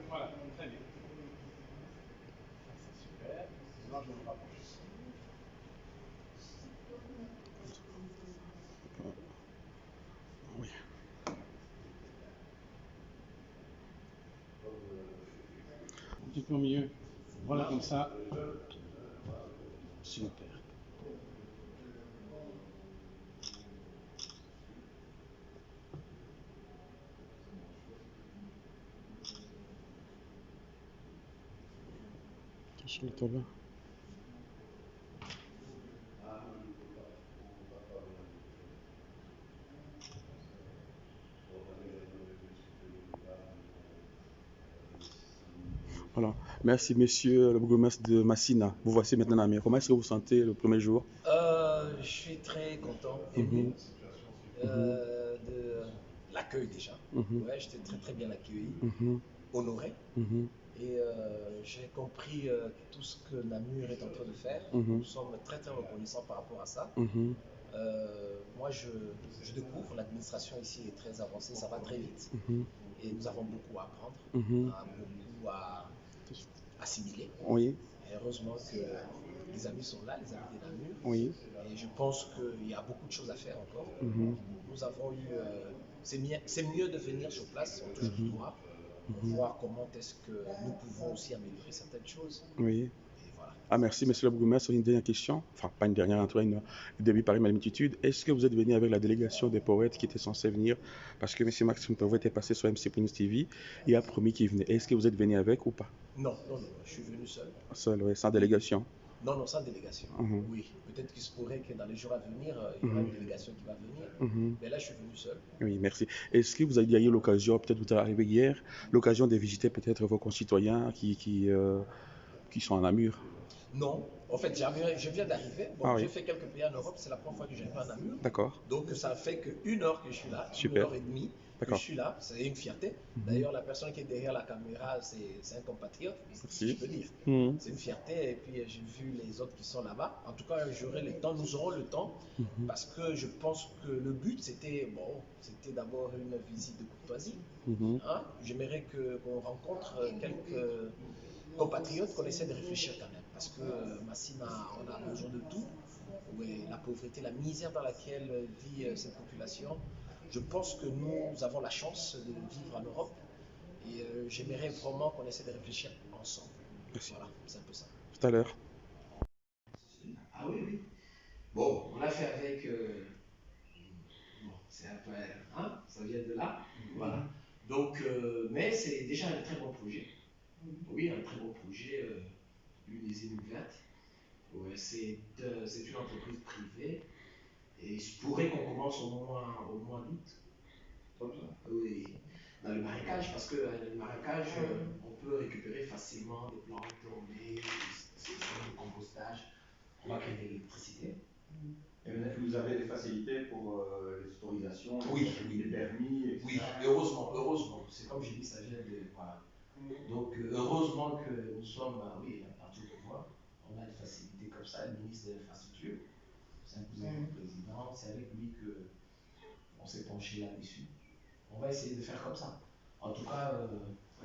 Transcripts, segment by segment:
Voilà, très bien. C'est super. Sinon, je me rapproche ici. Oui. Un petit peu mieux. Voilà, comme ça. Super. Sur le tabac. Voilà. Merci, monsieur le bourgmestre de Massina. Vous voici maintenant à Amiens. Comment est-ce que vous vous sentez le premier jour? Je suis très content, ému Mhm, mhm, de l'accueil déjà. mhm, Ouais, j'étais très très bien accueilli, mhm, honoré. mhm, Et j'ai compris tout ce que Namur est en train de faire. mhm, Nous sommes très très reconnaissants par rapport à ça. mhm, Moi, je découvre, l'administration ici est très avancée, ça va très vite. mhm, Et nous avons beaucoup à apprendre, mhm. beaucoup à assimiler. Oui, Et heureusement que les amis sont là, les amis des Namur. oui. Et je pense qu'il y a beaucoup de choses à faire encore. Mhm, Nous avons eu. C'est mieux de venir sur place, on touche du mhm, doigt, pour mhm. voir comment est-ce que nous pouvons aussi améliorer certaines choses. Oui. Et voilà. Ah, merci, monsieur le bourgmestre. Une dernière question. Enfin, pas une dernière, en tout cas, une début par une multitude. Est-ce que vous êtes venu avec la délégation des poètes qui était censée venir? Parce que monsieur Maxime Poète est passé sur MC Prince TV et a promis qu'il venait. Est-ce que vous êtes venu avec ou pas? Non, non, non, non, je suis venu seul. Seul, oui, sans délégation. Non, non, sans délégation. Mhm, Oui, peut-être qu'il se pourrait que dans les jours à venir, il y aura mhm, une délégation qui va venir. mhm. Mais là, je suis venu seul. Oui, merci. Est-ce que vous avez eu l'occasion, peut-être vous êtes arrivé hier, l'occasion de visiter peut-être vos concitoyens qui sont en Namur? Non, en fait, je viens d'arriver. Bon, Ah j'ai oui, fait quelques pays en Europe, c'est la première fois que je viens à Namur. d'accord, Donc, ça fait qu'une heure que je suis là, une super, heure et demie que je d'accord. suis là. C'est une fierté. Mhm, D'ailleurs, la personne qui est derrière la caméra, c'est un compatriote, si je merci. peux dire. Mhm, C'est une fierté. Et puis, j'ai vu les autres qui sont là-bas. En tout cas, j'aurai le temps, nous aurons le temps. mhm, Parce que je pense que le but, c'était bon, c'était d'abord une visite de courtoisie. mhm. Hein. J'aimerais qu'on rencontre quelques compatriotes, qu'on essaie de réfléchir quand même. Parce que Massina, on a besoin de tout. Ouais, la pauvreté, la misère dans laquelle vit cette population. Je pense que nous avons la chance de vivre en Europe. Et j'aimerais vraiment qu'on essaie de réfléchir ensemble. Merci. Voilà, c'est un peu ça. Tout à l'heure. Ah oui, oui. Bon, on l'a fait avec. Bon, c'est un peu. Hein, ça vient de là. Voilà. Donc, mais c'est déjà un très bon projet. Oui, un très bon projet, une usine ouverte. Ouais, c'est une entreprise privée et il se pourrait qu'on commence au mois d'août. Comme ça. Oui, dans le marécage, parce que dans le marécage, on peut récupérer facilement des plantes tombées, des systèmes de compostage. On va créer de l'électricité. Et vous avez des facilités pour les autorisations, Oui, oui, les permis, etc. oui, heureusement, heureusement. C'est comme j'ai dit, ça vient de. Voilà. Donc, heureusement que nous sommes, oui, à partir du pouvoir. On a une facilité comme ça, le ministre de l'Infrastructure, c'est un cousin du président, c'est avec lui que on s'est penché là-dessus. On va essayer de faire comme ça. En tout cas,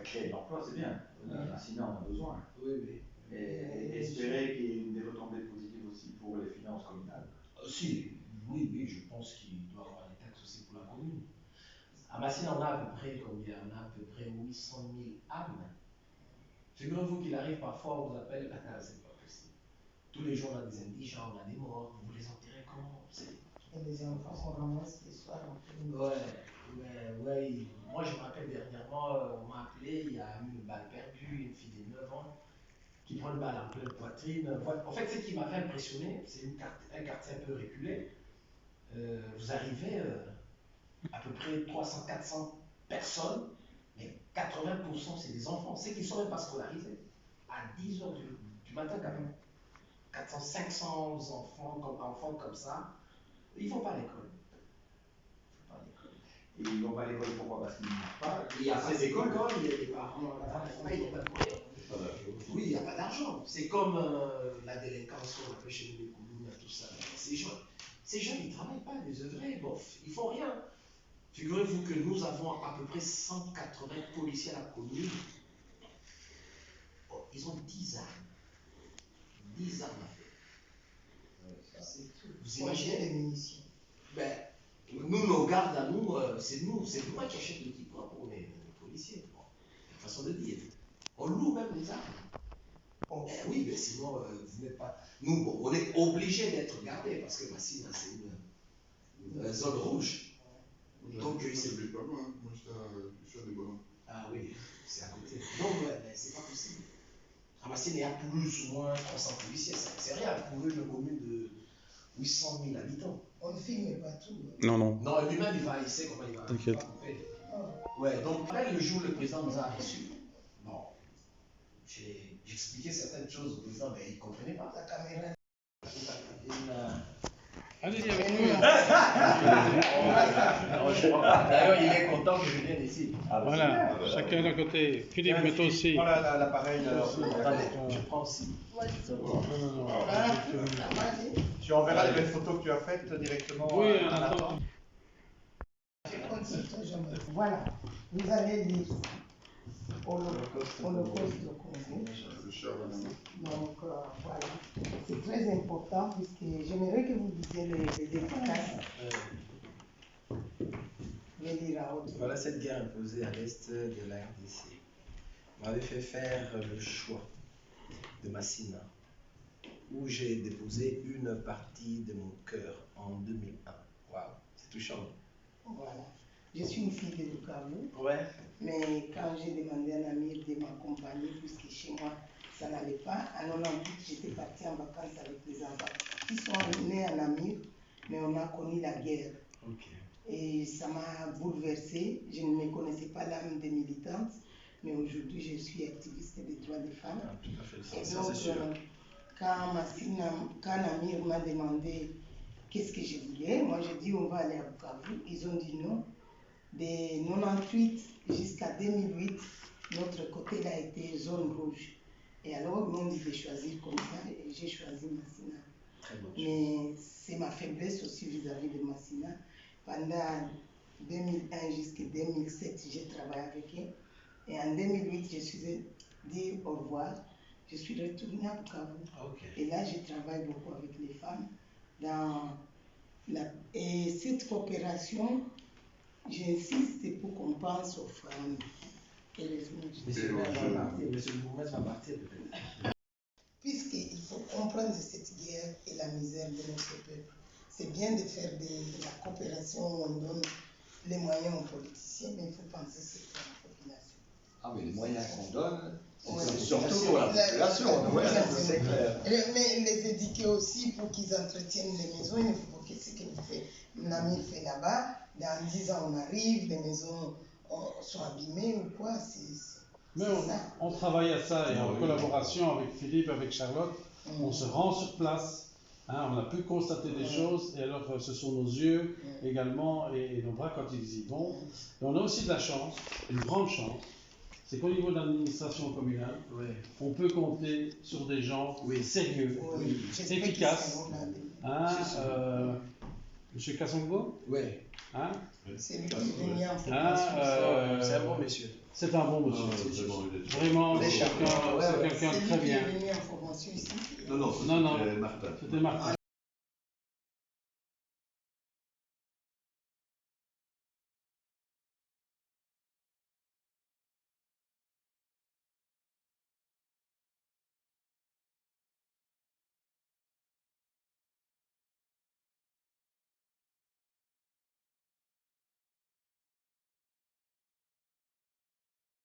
Créer de l'emploi, c'est bien. oui, Sinon, on a besoin. oui, oui. Et espérer qu'il y ait des retombées positives aussi pour les finances communales. Si, oui, oui, je pense qu'il doit y avoir des taxes aussi pour la commune. À Massine, on a à peu près combien? On a à peu près 800 000 âmes. Figurez-vous qu'il arrive parfois, on vous appelle, c'est pas possible. Tous les jours, on a des indigents, on a des morts, vous les enterrez comment? Et les enfants qu'on ramasse les soirs après. Ouais, ouais, ouais. Moi, je me rappelle dernièrement, on m'a appelé, il y a eu une balle perdue, une fille de 9 ans qui prend une balle en pleine poitrine. Ouais. En fait, ce qui m'avait impressionné, c'est un quartier un peu reculé. Vous arrivez, à peu près 300-400 personnes, mais 80% c'est des enfants, ceux qui ne sont même pas scolarisés. À 10 heures du matin, quand même. 400-500 enfants comme ça, ils ne vont pas à l'école. Et ils ne vont pas à l'école, pourquoi? Parce qu'ils n'ont pas. Il n'y a pas d'école, il y a des parents, ils n'ont pas de moyens. Oui, il n'y a pas d'argent. C'est comme la délinquance qu'on appelle chez nous les Koulouna, tout ça. Ces gens, ils ne travaillent pas, des œuvrés, bof, ils font rien. Figurez-vous que nous avons à peu près 180 policiers à la commune. Oh, ils ont 10 armes. 10 armes à feu. Vous imaginez les munitions. Ben, nous, nos gardes à nous, c'est moi qui achète l'équipement pour les policiers. Bon, c'est une façon de dire. On loue même les armes. Oh. Oui, mais sinon, vous n'êtes pas. Nous, bon, on est obligé d'être gardés parce que Massina, c'est une zone rouge. Donc, c'est pas loin, moi je suis à des bonhommes. Ah oui, c'est à côté. Donc, ouais, mais c'est pas possible. À Massina, il y a plus ou moins 300 policiers, c'est rien pour une commune de 800 000 habitants. On ne filme pas tout. Non, non. Non, lui-même, il sait comment il va T'inquiète. couper. Oh. Ouais, donc, après, le jour où le président nous a reçus, bon, j'ai expliqué certaines choses au président, mais il ne comprenait pas. La caméra. Allez-y avec nous. D'ailleurs, il est content que je vienne ici. Voilà, chacun d'un côté. Philippe, mets-toi aussi. Prends l'appareil. Attendez, je prends aussi. Non, non, non. Tu enverras les belles photos que tu as faites directement Oui, à la attends. Voilà, vous allez lire Holocauste au Congo. C'est cher, vraiment. Donc voilà, c'est très important puisque j'aimerais que vous lisiez les efficaces. Je vais lire à haute voix. Voilà cette guerre imposée à l'est de la RDC m'avait fait faire le choix de Massina, où j'ai déposé une partie de mon cœur en 2001. Waouh, c'est touchant. Voilà. Je suis une fille de Bukavu, Ouais. mais quand j'ai demandé à un ami de m'accompagner, puisque chez moi ça n'allait pas, en 98 j'étais partie en vacances avec les enfants qui sont nés en Amir, mais on a connu la guerre. Ok. Et ça m'a bouleversée. Je ne me connaissais pas l'âme des militantes, mais aujourd'hui je suis activiste des droits des femmes. Ah, tout à fait, Et ça donc, c'est sûr. quand Amir m'a demandé qu'est-ce que je voulais, moi j'ai dit on va aller à Bukavu. Ils ont dit non. De 98 jusqu'à 2008, notre côté a été zone rouge. Et alors ils m'ont dit de choisir comme ça et j'ai choisi Massina. Très bon. Mais c'est ma faiblesse aussi vis-à-vis de Massina. Pendant 2001 jusqu'à 2007, j'ai travaillé avec eux. Et en 2008, je suis dit au revoir. Je suis retournée à Bukavu. Ok. Et là, je travaille beaucoup avec les femmes. Et cette coopération, j'insiste, c'est pour qu'on pense aux femmes. Heureusement, Monsieur le bourgmestre va partir peut-être. puisqu'il faut comprendre cette guerre et la misère de notre peuple. C'est bien de faire de la coopération où on donne les moyens aux politiciens, mais il faut penser surtout à la population. Ah, mais les moyens qu'on donne, Ouais. c'est surtout pour la population. Ouais, C'est clair. Mais les éduquer aussi pour qu'ils entretiennent les maisons. Il faut que ce que Namir fait là-bas, dans 10 ans on arrive, les maisons sont abîmées ou quoi. Mais C'est ça. on travaille à ça et en collaboration avec Philippe, avec Charlotte, on se rend sur place, hein, on a pu constater des choses et alors ce sont nos yeux également et nos bras quand ils y vont. Et on a aussi de la chance, une grande chance, c'est qu'au niveau de l'administration communale, on peut compter sur des gens sérieux, Oui, j'espère qu'ils efficaces. seront là. Hein, Monsieur Kassongo, Oui. hein, C'est lui qui est venu en hein, formation. C'est un bon monsieur. c'est un bon monsieur. C'est bon, il est- Vraiment, Les c'est charmes. quelqu'un Ouais, ouais. quelqu'un C'est de lui très qui bien. est venu en formation ici. Non, non, Non, non. c'était Martin. C'était Martin.